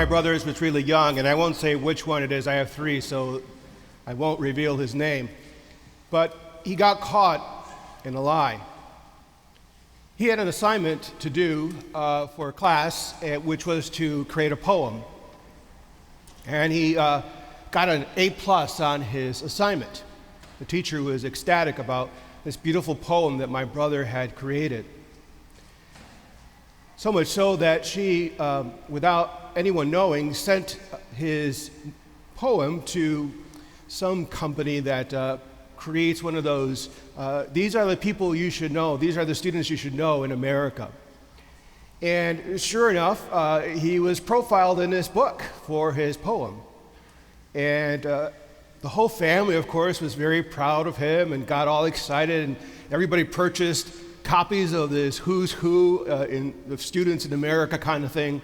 my brothers was really young, and I won't say which one it is. I have three, so I won't reveal his name. But he got caught in a lie. He had an assignment to do for a class, which was to create a poem. And he got an A+ on his assignment. The teacher was ecstatic about this beautiful poem that my brother had created. So much so that she, without anyone knowing, sent his poem to some company that creates one of those, these are the people you should know, these are the students you should know in America. And sure enough, he was profiled in this book for his poem. And the whole family, of course, was very proud of him and got all excited, and everybody purchased copies of this who's who of students in America kind of thing.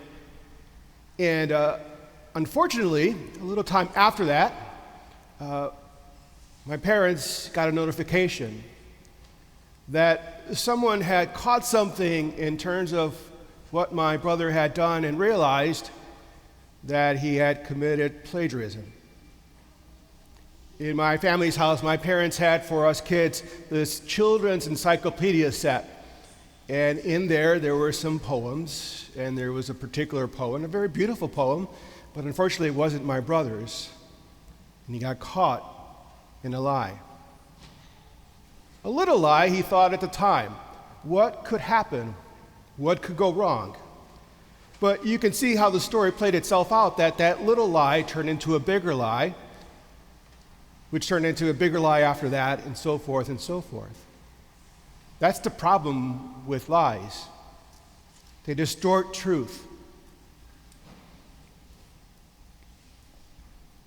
And unfortunately, a little time after that, my parents got a notification that someone had caught something in terms of what my brother had done and realized that he had committed plagiarism. In my family's house, my parents had for us kids this children's encyclopedia set. And in there were some poems, and there was a particular poem, a very beautiful poem, but unfortunately it wasn't my brother's. And he got caught in a lie. A little lie, he thought at the time. What could happen? What could go wrong? But you can see how the story played itself out, that little lie turned into a bigger lie, which turned into a bigger lie after that, and so forth and so forth. That's the problem with lies. They distort truth.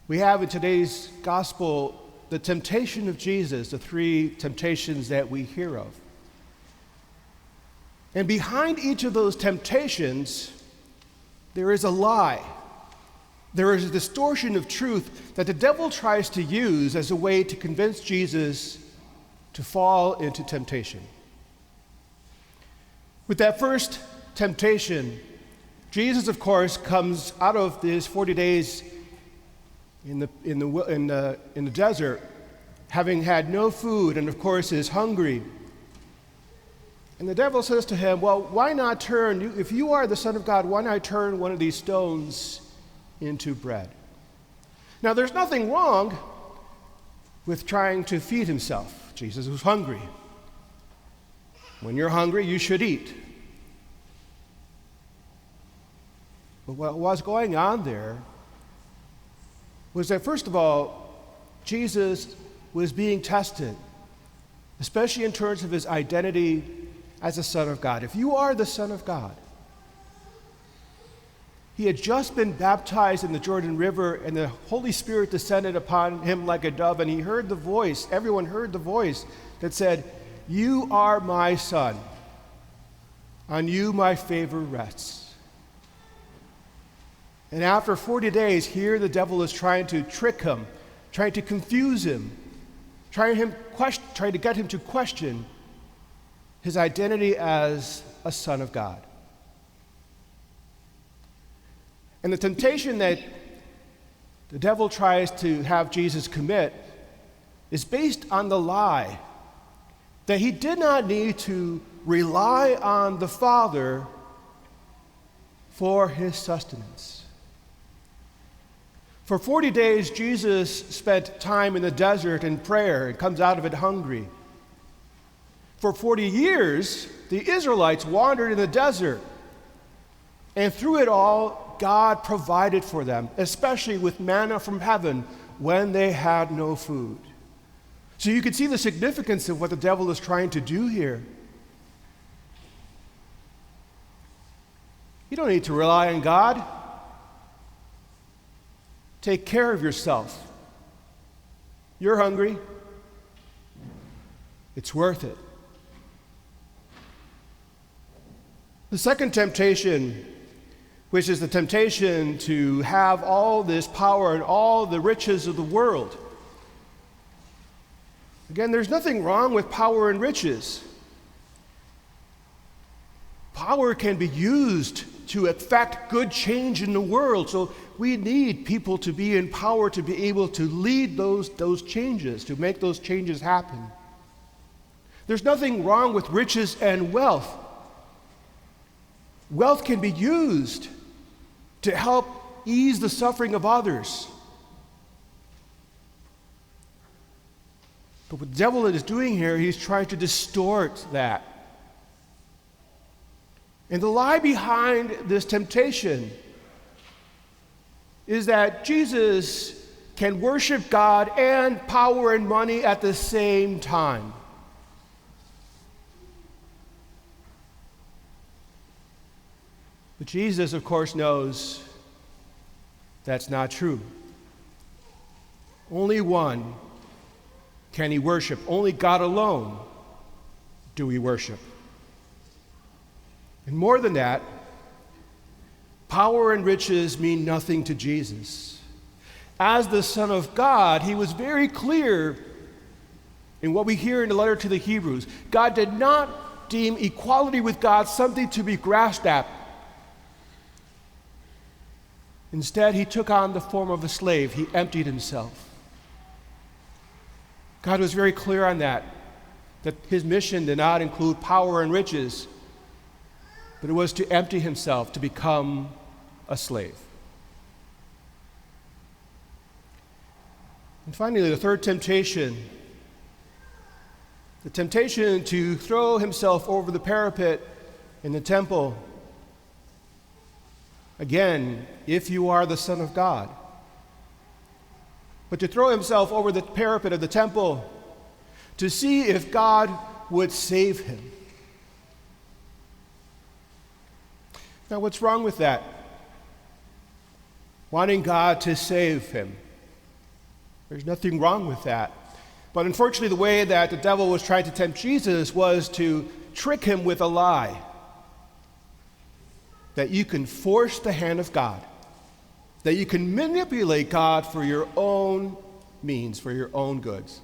We have in today's gospel the temptation of Jesus, the three temptations that we hear of. And behind each of those temptations, there is a lie. There is a distortion of truth that the devil tries to use as a way to convince Jesus to fall into temptation. With that first temptation, Jesus, of course, comes out of these 40 days in the desert, having had no food, and of course is hungry. And the devil says to him, well, why not turn, if you are the Son of God, why not turn one of these stones into bread? Now, there's nothing wrong with trying to feed himself. Jesus was hungry. When you're hungry, you should eat. But what was going on there was that, first of all, Jesus was being tested, especially in terms of his identity as the Son of God. If you are the Son of God, he had just been baptized in the Jordan River, and the Holy Spirit descended upon him like a dove, and he heard the voice, everyone heard the voice that said, "You are my Son. On you my favor rests." And after 40 days, here the devil is trying to trick him, trying to confuse him, trying to get him to question his identity as a son of God. And the temptation that the devil tries to have Jesus commit is based on the lie that he did not need to rely on the Father for his sustenance. For 40 days, Jesus spent time in the desert in prayer and comes out of it hungry. For 40 years, the Israelites wandered in the desert, and through it all, God provided for them, especially with manna from heaven when they had no food. So you can see the significance of what the devil is trying to do here. You don't need to rely on God. Take care of yourself. You're hungry. It's worth it. The second temptation, which is the temptation to have all this power and all the riches of the world. Again, there's nothing wrong with power and riches. Power can be used to effect good change in the world. So we need people to be in power to be able to lead those changes, to make those changes happen. There's nothing wrong with riches and wealth. Wealth can be used to help ease the suffering of others. But what the devil is doing here, he's trying to distort that. And the lie behind this temptation is that Jesus can worship God and power and money at the same time. But Jesus, of course, knows that's not true. Only one can he worship. Only God alone do we worship. And more than that, power and riches mean nothing to Jesus. As the Son of God, he was very clear in what we hear in the letter to the Hebrews. God did not deem equality with God something to be grasped at. Instead, he took on the form of a slave. He emptied himself. God was very clear on that his mission did not include power and riches, but it was to empty himself, to become a slave. And finally, the third temptation, the temptation to throw himself over the parapet in the temple. Again, if you are the Son of God. But to throw himself over the parapet of the temple to see if God would save him. Now, what's wrong with that? Wanting God to save him. There's nothing wrong with that. But unfortunately, the way that the devil was trying to tempt Jesus was to trick him with a lie. That you can force the hand of God. That you can manipulate God for your own means, for your own goods.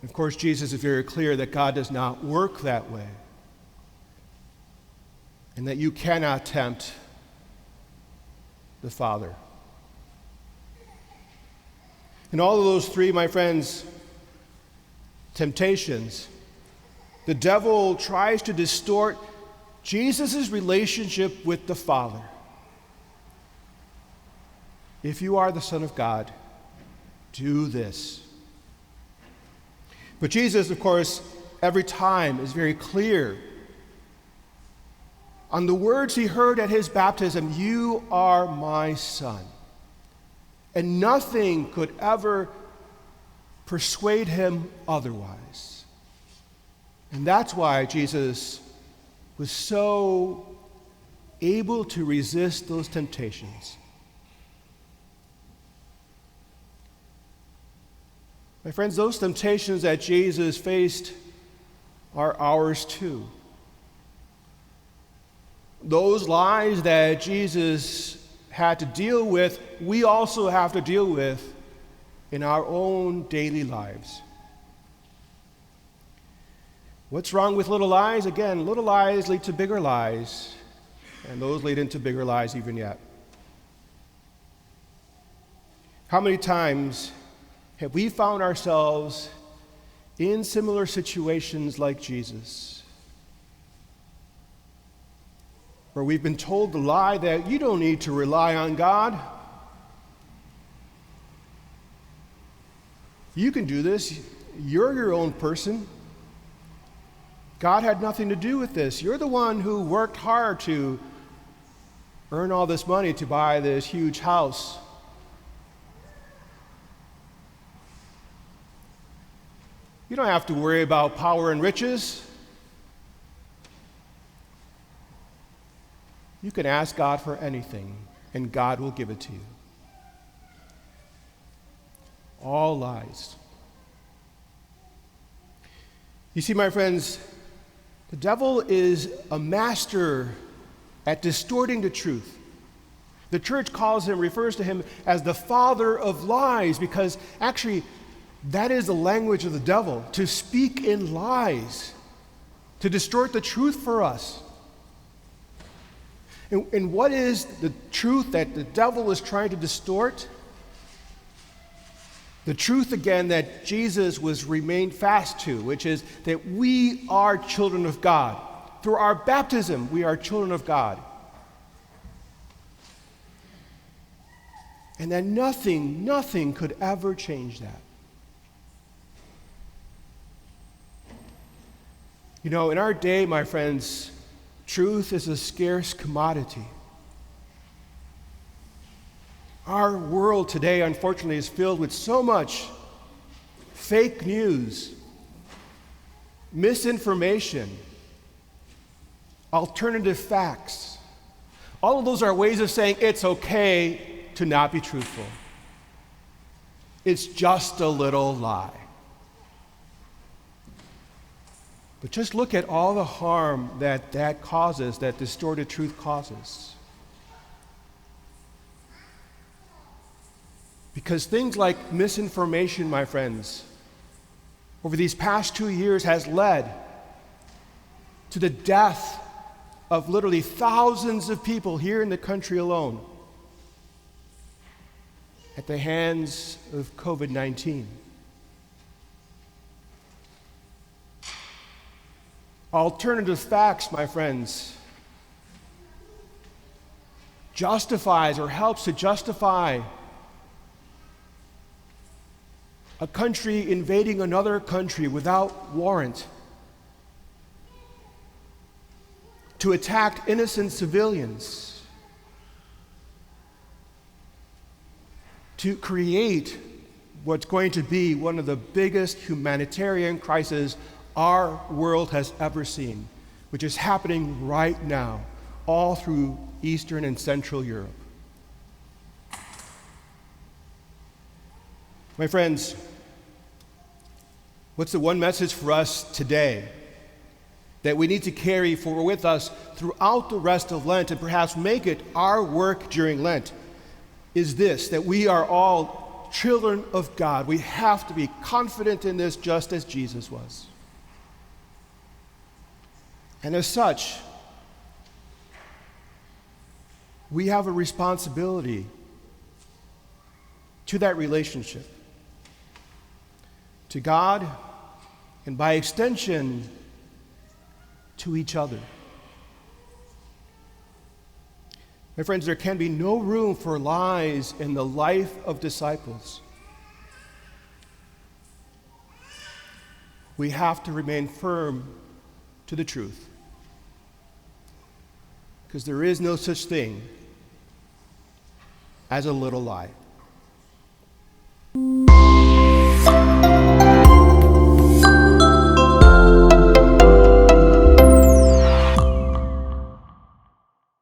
Of course, Jesus is very clear that God does not work that way. And that you cannot tempt the Father. And all of those three, my friends, temptations, the devil tries to distort Jesus' relationship with the Father. If you are the Son of God, do this. But Jesus, of course, every time is very clear on the words he heard at his baptism, "You are my Son." And nothing could ever persuade him otherwise. And that's why Jesus was so able to resist those temptations. My friends, those temptations that Jesus faced are ours too. Those lies that Jesus had to deal with, we also have to deal with in our own daily lives. What's wrong with little lies? Again, little lies lead to bigger lies, and those lead into bigger lies even yet. How many times have we found ourselves in similar situations like Jesus, where we've been told the lie that you don't need to rely on God. You can do this. You're your own person. God had nothing to do with this. You're the one who worked hard to earn all this money to buy this huge house. You don't have to worry about power and riches. You can ask God for anything, and God will give it to you. All lies. You see, my friends, the devil is a master at distorting the truth. The church refers to him as the father of lies, because actually that is the language of the devil, to speak in lies, to distort the truth for us. And what is the truth that the devil is trying to distort? The truth, again, that Jesus was remained fast to, which is that we are children of God. Through our baptism, we are children of God. And that nothing could ever change that. You know, in our day, my friends, truth is a scarce commodity. Our world today, unfortunately, is filled with so much fake news, misinformation, alternative facts. All of those are ways of saying it's okay to not be truthful. It's just a little lie. But just look at all the harm that causes, that distorted truth causes. Because things like misinformation, my friends, over these past 2 years has led to the death of literally thousands of people here in the country alone at the hands of COVID-19. Alternative facts, my friends, justifies or helps to justify a country invading another country without warrant, to attack innocent civilians, to create what's going to be one of the biggest humanitarian crises our world has ever seen, which is happening right now, all through Eastern and Central Europe. My friends, what's the one message for us today that we need to carry forward with us throughout the rest of Lent and perhaps make it our work during Lent is this, that we are all children of God. We have to be confident in this just as Jesus was. And as such, we have a responsibility to that relationship, to God, and by extension, to each other. My friends, there can be no room for lies in the life of disciples. We have to remain firm to the truth, because there is no such thing as a little lie.